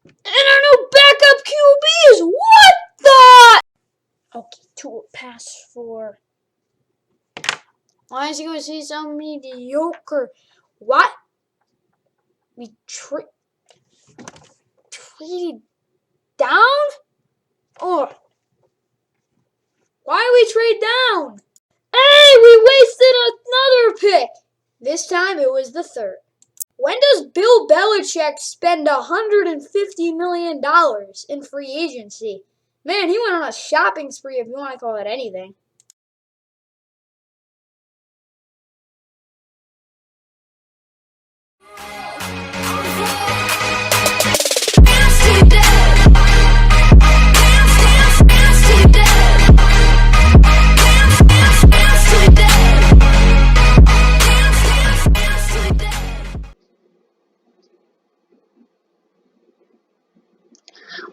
And our new backup QB is what the? Okay, to pass for. Why is he going to say something mediocre? What? We traded down? Or why we trade down? Hey, we wasted another pick. This time it was the third. When does Bill Belichick spend $150 million in free agency? Man, he went on a shopping spree, if you want to call it anything.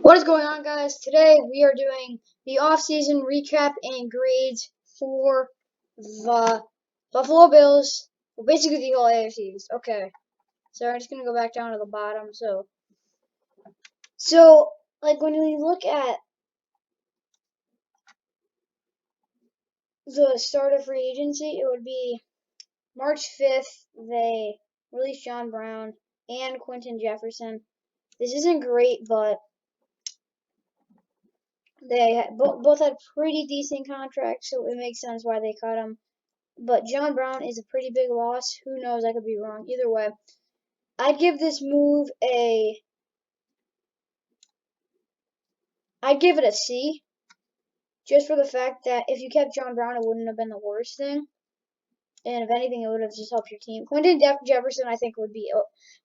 What is going on, guys? Today we are doing the off-season recap and grades for the Buffalo Bills. Well, basically the whole AFC. Okay, so I'm just gonna go back down to the bottom. So like when we look at the start of free agency, it would be March 5th. They released John Brown and Quentin Jefferson. This isn't great, but they both had pretty decent contracts, so it makes sense why they cut them. But John Brown is a pretty big loss. Who knows? I could be wrong. Either way, I'd give this move I'd give it a C, just for the fact that if you kept John Brown, it wouldn't have been the worst thing. And if anything, it would have just helped your team. Quentin Jefferson, I think, would be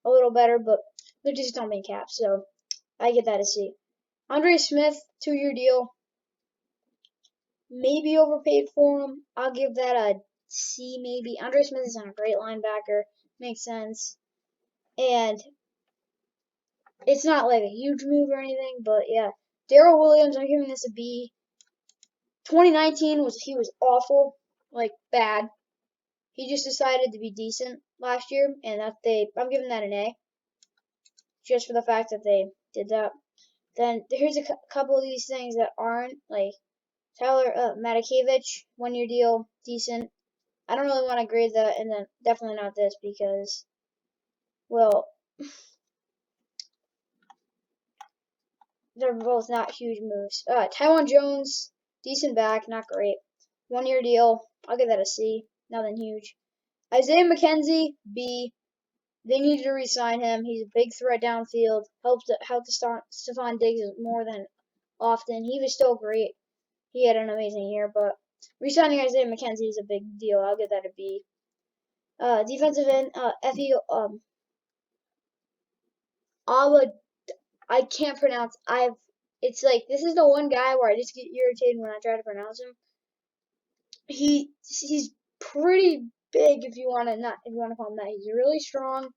a little better, but they're just don't make caps, so I give that a C. Andre Smith, 2-year deal. Maybe overpaid for him. I'll give that a C, maybe. Andre Smith is a great linebacker. Makes sense. And it's not like a huge move or anything, but yeah. Darrell Williams, I'm giving this a B. 2019 he was awful, like bad. He just decided to be decent last year, and I'm giving that an A, just for the fact that they did that. Then here's a couple of these things that aren't, like Tyler Matakevich, 1-year deal, decent. I don't really want to grade that, and then definitely not this because, well, they're both not huge moves. Taiwan Jones, decent back, not great. 1-year deal, I'll give that a C, nothing huge. Isaiah McKenzie, B. They needed to re-sign him. He's a big threat downfield. Helped Stephon Diggs more than often. He was still great. He had an amazing year, but re-signing Isaiah McKenzie is a big deal. I'll give that a B. Defensive end, Effie, I can't pronounce. It's like this is the one guy where I just get irritated when I try to pronounce him. He's pretty big if you want to call him that. He's really strong.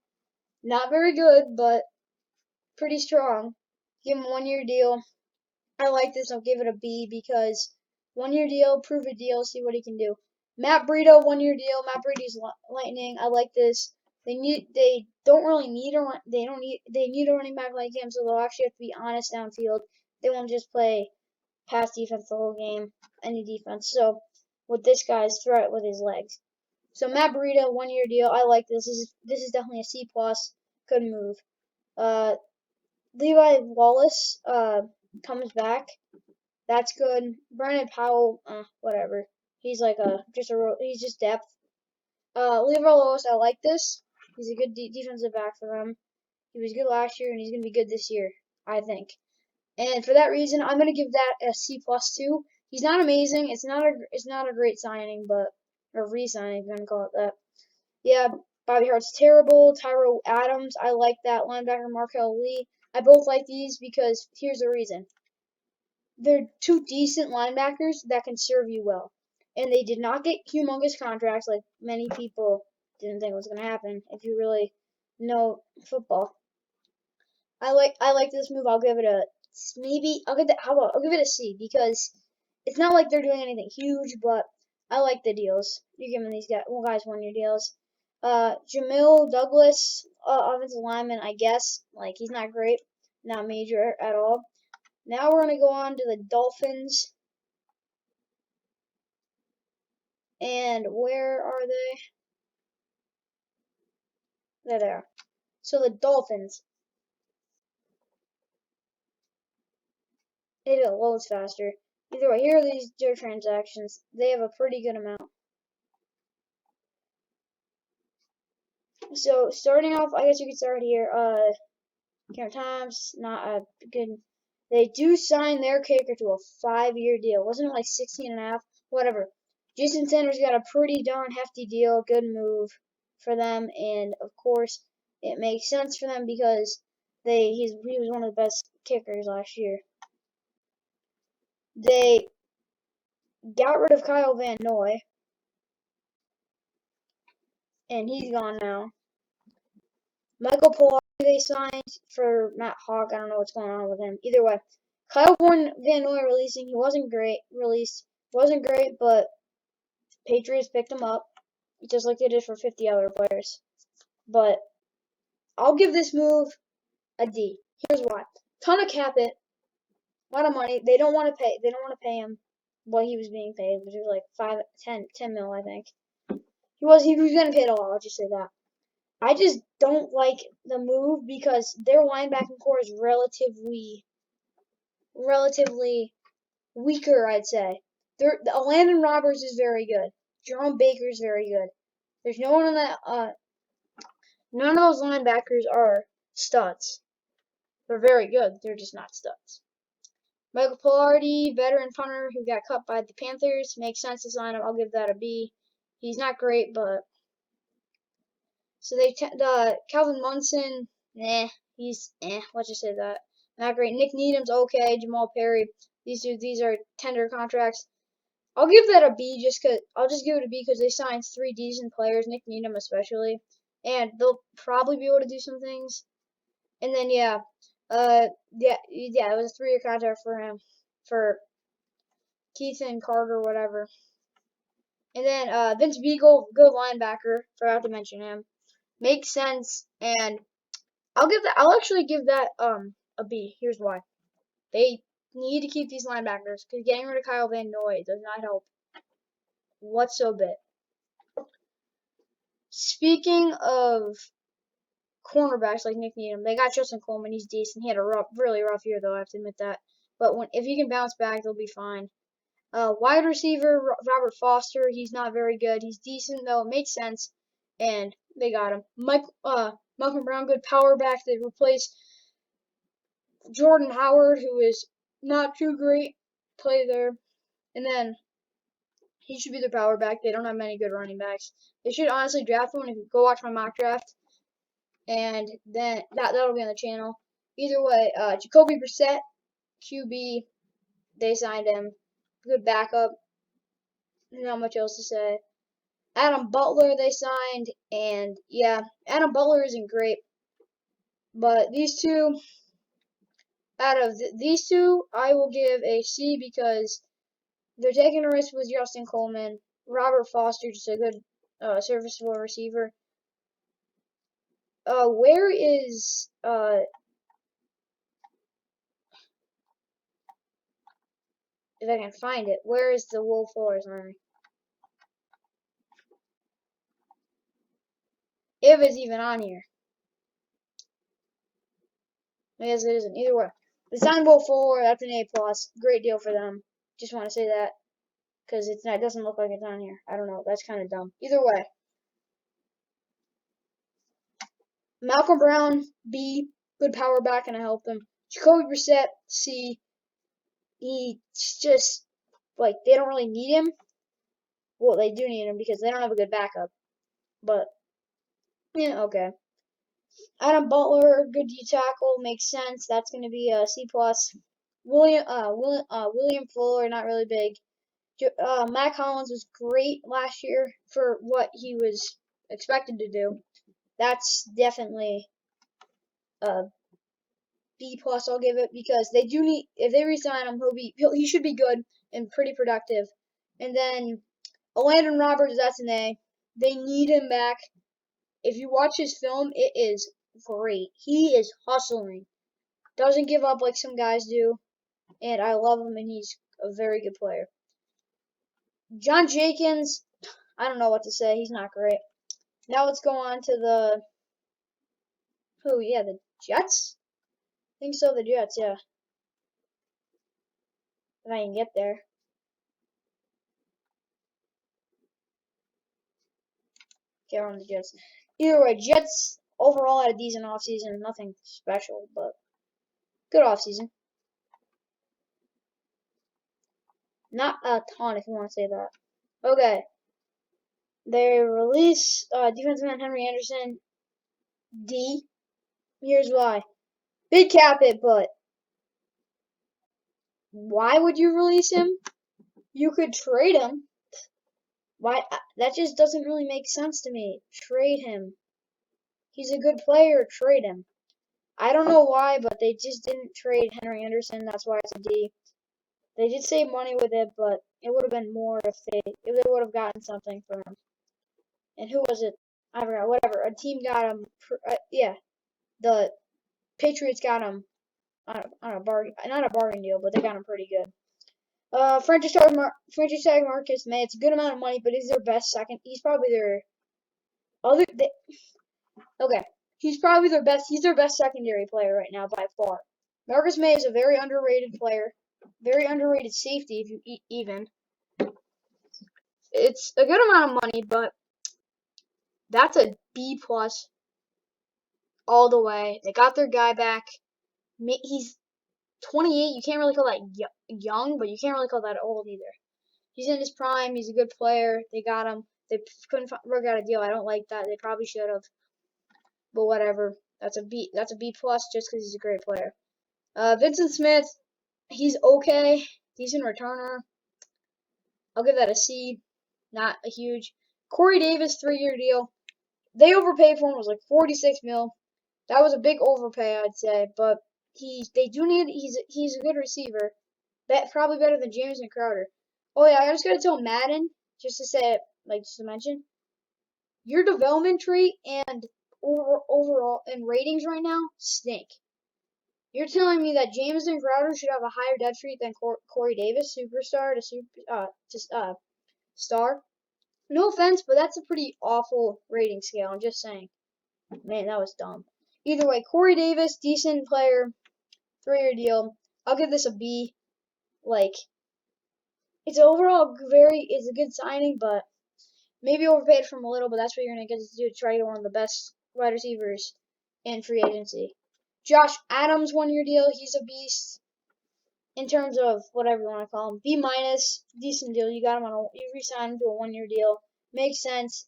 Not very good, but pretty strong. Give him a 1-year deal. I like this. I'll give it a B because 1-year deal, prove a deal, see what he can do. Matt Breida, 1-year deal. Matt Breida's lightning. I like this. They need a running back like him, so they'll actually have to be honest downfield. They won't just play pass defense the whole game, any defense. So with this guy's threat with his legs. So Matt Breida, 1-year deal. I like this. This is definitely a C plus. Good move. Levi Wallace comes back. That's good. Brandon Powell, whatever. He's like he's just depth. Levi Wallace, I like this. He's a good defensive back for them. He was good last year, and he's gonna be good this year, I think. And for that reason, I'm gonna give that a C plus too. He's not amazing. It's not a great signing, but or re-signing, if you want to call it that. Yeah, Bobby Hart's terrible. Tyro Adams, I like that. Linebacker Markel Lee. I both like these because here's the reason. They're two decent linebackers that can serve you well. And they did not get humongous contracts like many people didn't think was going to happen if you really know football. I like this move. I'll give it a maybe. I'll give it a C because it's not like they're doing anything huge, but I like the deals. You're giving these guys 1-year deals. Jamil Douglas, offensive lineman, I guess. Like he's not great. not major at all. Now we're gonna go on to the Dolphins. And where are they? There they are. So the Dolphins. Maybe it loads faster. Either way, here are these their transactions. They have a pretty good amount. So starting off, I guess you could start here. Cameron Times, not a good. They do sign their kicker to a 5-year deal. Wasn't it like 16 and a half? Whatever. Jason Sanders got a pretty darn hefty deal. Good move for them, and of course, it makes sense for them because he was one of the best kickers last year. They got rid of Kyle Van Noy, and he's gone now. Michael Pilardi they signed for Matt Hawk. I don't know what's going on with him. Either way, Kyle Van Noy releasing. He wasn't great. Wasn't great, but Patriots picked him up just like they did for 50 other players. But I'll give this move a D. Here's why: ton of cap it, a lot of money. They don't want to pay. They don't want to pay him what he was being paid, which was like 10 mil, I think. He was getting paid a lot. I'll just say that. I just don't like the move because their linebacking core is relatively weaker, I'd say. Landon Roberts is very good. Jerome Baker is very good. There's no one on that. None of those linebackers are studs. They're very good. They're just not studs. Michael Pilardi, veteran punter who got cut by the Panthers, makes sense to sign him. I'll give that a B. He's not great, but so the Calvin Munson, he's let's just say that. Not great. Nick Needham's okay. Jamal Perry, these are tender contracts. I'll give that a B I'll just give it a B because they signed 3 decent players, Nick Needham especially, and they'll probably be able to do some things. And then it was a 3-year contract for him, for Keithan Carter, whatever. And then Vince Beagle, good linebacker, forgot to mention him. Makes sense, and I'll actually give that a B. Here's why. They need to keep these linebackers because getting rid of Kyle Van Noy does not help whatsoever. Speaking of cornerbacks like Nick Needham, they got Justin Coleman. He's decent. He had a really rough year though. I have to admit that. But if he can bounce back, they'll be fine. Wide receiver Robert Foster. He's not very good. He's decent though. It makes sense, and they got him. Malcolm Brown, good power back. They replaced Jordan Howard, who is not too great, play there. And then he should be their power back. They don't have many good running backs. They should honestly draft one. If you go watch my mock draft, and then that'll be on the channel. Either way, Jacoby Brissett, QB, they signed him. Good backup. Not much else to say. Adam Butler they signed, and yeah, Adam Butler isn't great, but these two, out of these two, I will give a C because they're taking a risk with Justin Coleman. Robert Foster, just a good, serviceable receiver. Where is, if I can find it, where is the Will Fuller signing? If it's even on here. I guess it isn't. Either way. They signed Will Fuller, that's an A+. Great deal for them. Just want to say that. Because it doesn't look like it's on here. I don't know. That's kind of dumb. Either way. Malcolm Brown, B. Good power back, and I help him. Jacoby Brissett, C. He's just, they don't really need him. Well, they do need him because they don't have a good backup. But, yeah, okay. Adam Butler, good D tackle, makes sense. That's going to be a C+. William Fuller, not really big. Matt Collins was great last year for what he was expected to do. That's definitely a B+. I'll give it because they do need. If they resign him, he should be good and pretty productive. And then Landon Roberts, that's an A. They need him back. If you watch his film, it is great. He is hustling. Doesn't give up like some guys do. And I love him, and he's a very good player. John Jenkins, I don't know what to say. He's not great. Now let's go on to the the Jets? I think so, the Jets, yeah. If I can get there. Okay, we're on the Jets. Either way, Jets overall had a decent offseason. Nothing special, but good offseason. Not a ton, if you want to say that. Okay. They release defensive man Henry Anderson. D. Here's why. Big cap it, but why would you release him? You could trade him. Why? That just doesn't really make sense to me. Trade him. He's a good player. Trade him. I don't know why, but they just didn't trade Henry Anderson. That's why it's a D. They did save money with it, but it would have been more if they would have gotten something for him. And who was it? I forgot. Whatever. A team got him. Yeah, the Patriots got him on a bargain, not a bargain deal, but they got him pretty good. Franchise tag Marcus May. It's a good amount of money, but he's their best second. He's probably their other. Okay, he's probably their best. He's their best secondary player right now by far. Marcus May is a very underrated player, very underrated safety. If you even, it's a good amount of money, but that's a B plus all the way. They got their guy back. He's 28. You can't really call that young, but you can't really call that old either. He's in his prime. He's a good player. They got him. They couldn't work out a deal. I don't like that. They probably should have, but whatever. That's a B. That's a B plus just because he's a great player. Vincent Smith, he's okay. Decent returner. I'll give that a C. Not a huge. Corey Davis, 3-year deal. They overpaid for him. It was like 46 mil. That was a big overpay, I'd say. But he's a good receiver. Probably better than James and Crowder. Oh yeah, I just gotta tell Madden, just to say it, just to mention, your development tree and overall and ratings right now stink. You're telling me that Jameson Crowder should have a higher depth chart than Corey Davis, superstar to star? No offense, but that's a pretty awful rating scale. I'm just saying. Man, that was dumb. Either way, Corey Davis, decent player, 3-year deal. I'll give this a B. It's overall it's a good signing, but maybe overpaid from a little, but that's what you're going to get to do to try to get one of the best wide receivers in free agency. Josh Adams, 1-year deal. He's a beast in terms of whatever you want to call him. B minus, decent deal. You got him you re-signed him to a 1-year deal. Makes sense.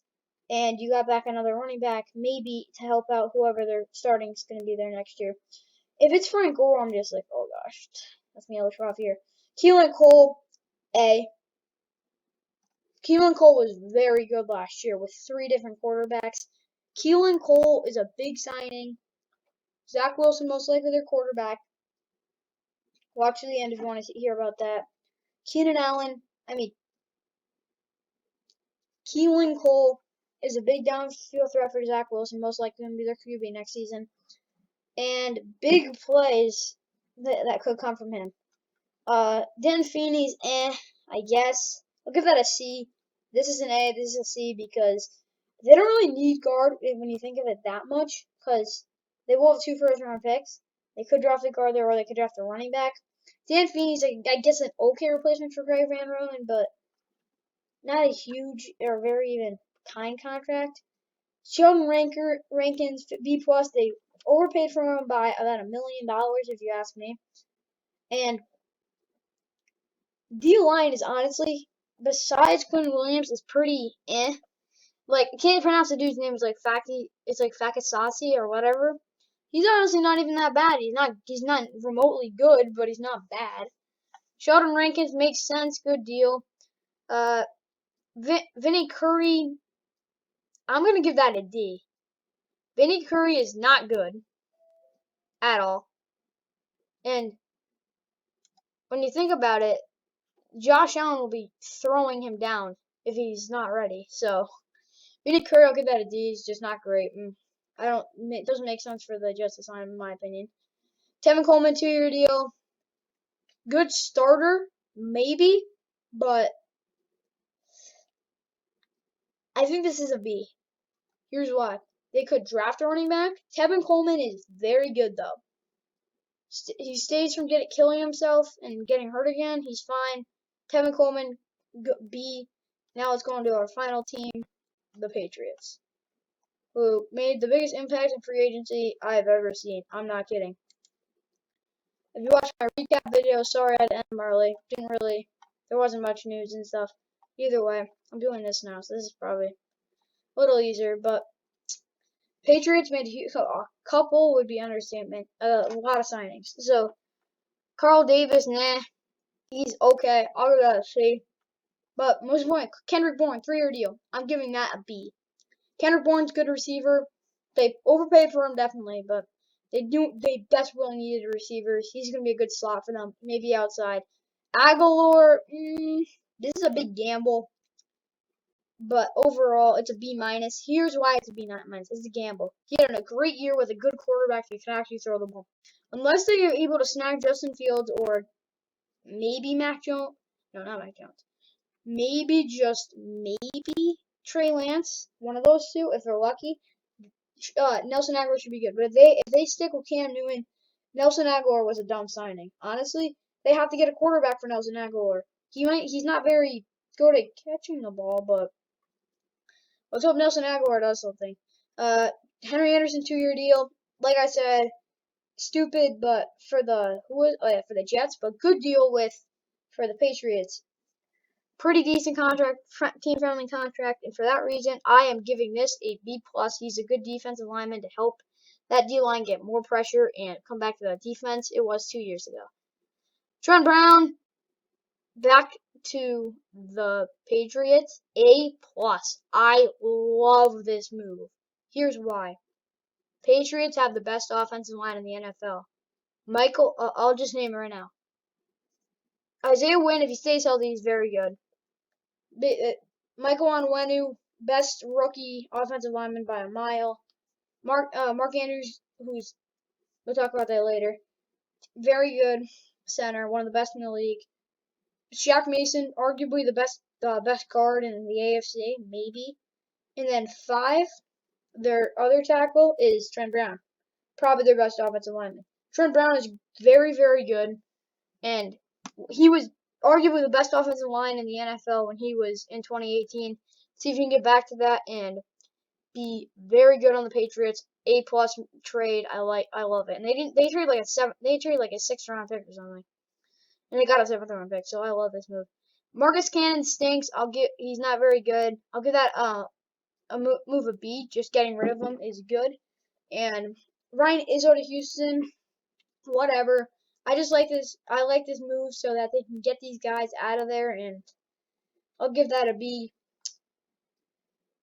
And you got back another running back, maybe to help out whoever their starting is going to be there next year. If it's Frank Gore, I'm just like, oh gosh, that's me a little rough here. Keelan Cole, A. Keelan Cole was very good last year with 3 different quarterbacks. Keelan Cole is a big signing. Zach Wilson, most likely their quarterback. Watch to the end if you want to hear about that. Keelan Cole is a big downfield threat for Zach Wilson, most likely going to be their QB next season. And big plays that could come from him. Dan Feeney's I guess. I'll give that a C. This is an A, this is a C because they don't really need guard when you think of it that much because they will have 2 first-round picks. They could draft a guard there or they could draft a running back. Dan Feeney's, I guess, an okay replacement for Greg Van Roten, but not a huge or very even kind contract. Sheldon Rankins, B+, they overpaid for him by about $1 million if you ask me. And D-line is honestly, besides Quinn Williams, is pretty eh. I can't pronounce the dude's name. It's like Fakasasi or whatever. He's honestly not even that bad. He's not remotely good, but he's not bad. Sheldon Rankins makes sense, good deal. Vinny Curry, I'm gonna give that a D. Vinny Curry is not good at all. And when you think about it, Josh Allen will be throwing him down if he's not ready. So Vinny Curry, I'll give that a D. He's just not great. It doesn't make sense for the Jets to sign him, in my opinion. Tevin Coleman, 2-year deal. Good starter, maybe, but I think this is a B. Here's why. They could draft a running back. Tevin Coleman is very good, though. He stays from killing himself and getting hurt again. He's fine. Tevin Coleman, B. Now let's go on to our final team, the Patriots, who made the biggest impact in free agency I've ever seen. I'm not kidding. If you watched my recap video, sorry I had to end them early. There wasn't much news and stuff. Either way, I'm doing this now, so this is probably a little easier, but Patriots made a couple would be understatement. A lot of signings. So Carl Davis, nah, he's okay. I'll give that a C. But most important, Kendrick Bourne, 3-year deal. I'm giving that a B. Kendrick Bourne's good receiver. They overpaid for him definitely, but they desperately needed receivers. He's gonna be a good slot for them, maybe outside. Aguilar, this is a big gamble. But overall, it's a B minus. Here's why it's a B minus. It's a gamble. He had a great year with a good quarterback who can actually throw the ball. Unless they are able to snag Justin Fields or maybe Mac Jones. No, not Mac Jones. Maybe, just maybe, Trey Lance. One of those two, if they're lucky. Nelson Aguilar should be good. But if they stick with Cam Newton, Nelson Aguilar was a dumb signing. Honestly, they have to get a quarterback for Nelson Aguilar. He's not very good at catching the ball, but let's hope Nelson Aguilar does something. Henry Anderson, 2-year deal. Like I said, stupid, but for the Jets, but good deal for the Patriots. Pretty decent contract, team-friendly contract, and for that reason, I am giving this a B+. He's a good defensive lineman to help that D-line get more pressure and come back to that defense it was 2 years ago. Trent Brown, back to the Patriots, A+. I love this move. Here's why. Patriots have the best offensive line in the NFL. I'll just name it right now. Isaiah Wynn, if he stays healthy, is very good. Michael Onwenu, best rookie offensive lineman by a mile. Mark Andrews, we'll talk about that later. Very good center, one of the best in the league. Shaq Mason, arguably the best guard in the AFC, maybe. And then 5, their other tackle is Trent Brown, probably their best offensive lineman. Trent Brown is very, very good, and he was arguably the best offensive line in the NFL when he was in 2018. See if you can get back to that and be very good on the Patriots. A+ trade. I love it. And they traded like a 6th round pick or something. And they got a 7th round pick, so I love this move. Marcus Cannon stinks. He's not very good. I'll give that move a B. Just getting rid of him is good. And Ryan Izzo to Houston, whatever. I just like this. I like this move so that they can get these guys out of there, and I'll give that a B.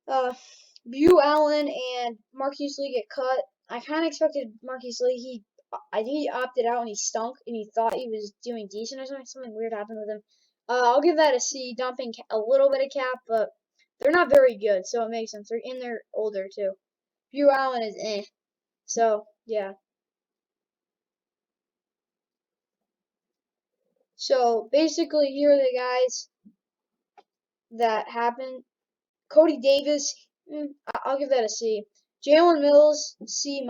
Beau Allen and Marquise Lee get cut. I kind of expected Marquise Lee. I think he opted out and he stunk, and he thought he was doing decent or something. Something weird happened with him. I'll give that a C, dumping a little bit of cap, but they're not very good, so it makes sense. They're older too. Beau Allen is eh. So yeah. So basically, here are the guys that happened. Cody Davis, I'll give that a C. Jalen Mills, C-.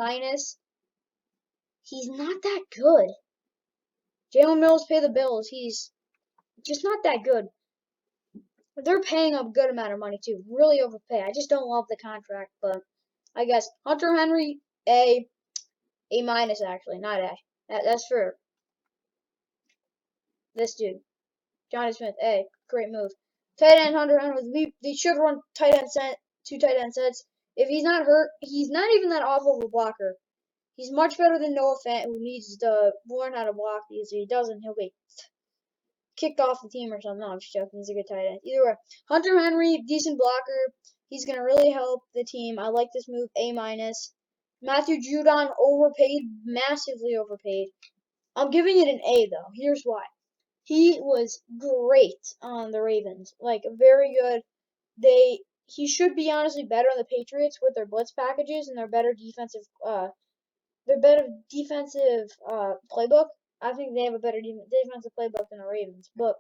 He's not that good. Jalen Mills pay the bills. He's just not that good. They're paying a good amount of money too. Really overpay. I just don't love the contract, but I guess Hunter Henry, A-. Actually, not A. That's for this dude. Johnny Smith, A. Great move. Tight end Hunter Henry. They should run two tight end sets. If he's not hurt, he's not even that awful of a blocker. He's much better than Noah Fant, who needs to learn how to block these. If he doesn't, he'll get kicked off the team or something. No, I'm just joking. He's a good tight end. Either way, Hunter Henry, decent blocker. He's going to really help the team. I like this move, A-. Matthew Judon, overpaid, massively overpaid. I'm giving it an A, though. Here's why. He was great on the Ravens. Like, very good. He should be honestly better on the Patriots with their blitz packages and their better defensive their better defensive playbook. I think they have a better defensive playbook than the Ravens. But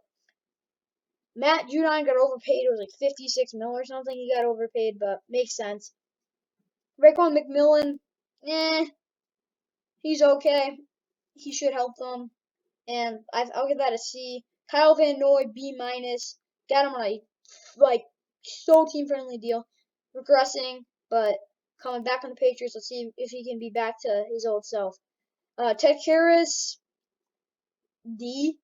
Matt Judon got overpaid. It was like 56 mil or something. He got overpaid, but makes sense. Raekwon McMillan, he's okay. He should help them, and I'll give that a C. Kyle Van Noy, B minus. Got him on a so team friendly deal. Regressing, but coming back on the Patriots. Let's see if he can be back to his old self. Ted Karras, D.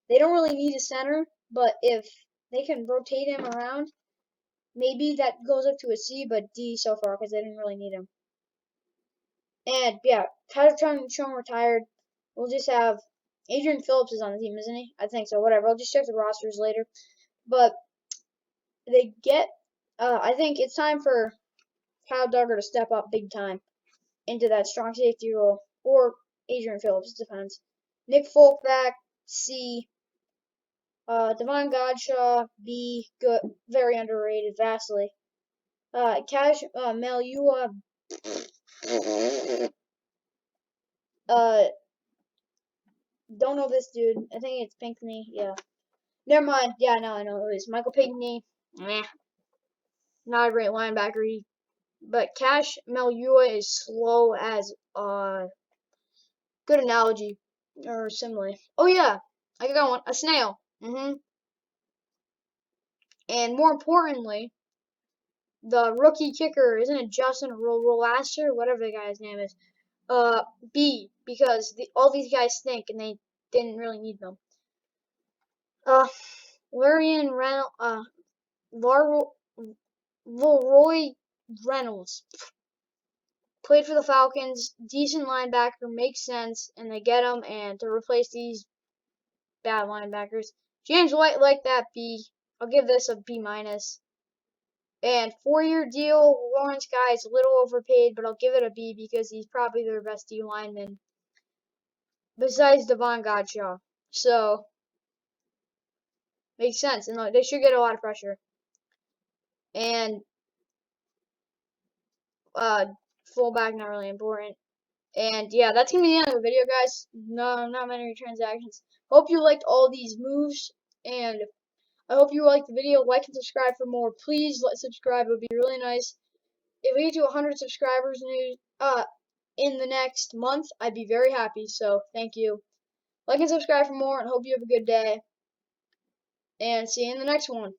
They don't really need a center, but if they can rotate him around, maybe that goes up to a C, but D so far because they didn't really need him. And yeah, Tyler Chung retired. We'll just have Adrian Phillips is on the team, isn't he? I think so. Whatever. I'll just check the rosters later. But they get. I think it's time for Kyle Duggar to step up big time into that strong safety role, or Adrian Phillips, depends. Nick Folk back, C. Devon Godshaw, B. Good, very underrated, vastly. Cash Meliua. Don't know this dude. I think it's Pinckney. Yeah. Never mind. Yeah, now I know who it is. Michael Pinckney. Not a great linebacker. But Cash Meliua is slow as good analogy or simile. Oh yeah, I got one. A snail. And more importantly, the rookie kicker, isn't it Justin Rolasser, whatever the guy's name is? B, because all these guys stink and they didn't really need them. Larian Reynolds, Leroy Reynolds played for the Falcons, decent linebacker, makes sense, and they get him and to replace these bad linebackers. James White like that B. I'll give this a B minus. And 4-year deal, Lawrence Guy is a little overpaid, but I'll give it a B because he's probably their best D lineman besides Devon Godshaw. So makes sense, and they should get a lot of pressure. And fullback not really important. And yeah, that's gonna be the end of the video, guys. No, not many transactions. Hope you liked all these moves, and I hope you liked the video. Like and subscribe for more. Please subscribe. It would be really nice. If we get to 100 subscribers in the next month, I'd be very happy. So thank you. Like and subscribe for more, and hope you have a good day. And see you in the next one.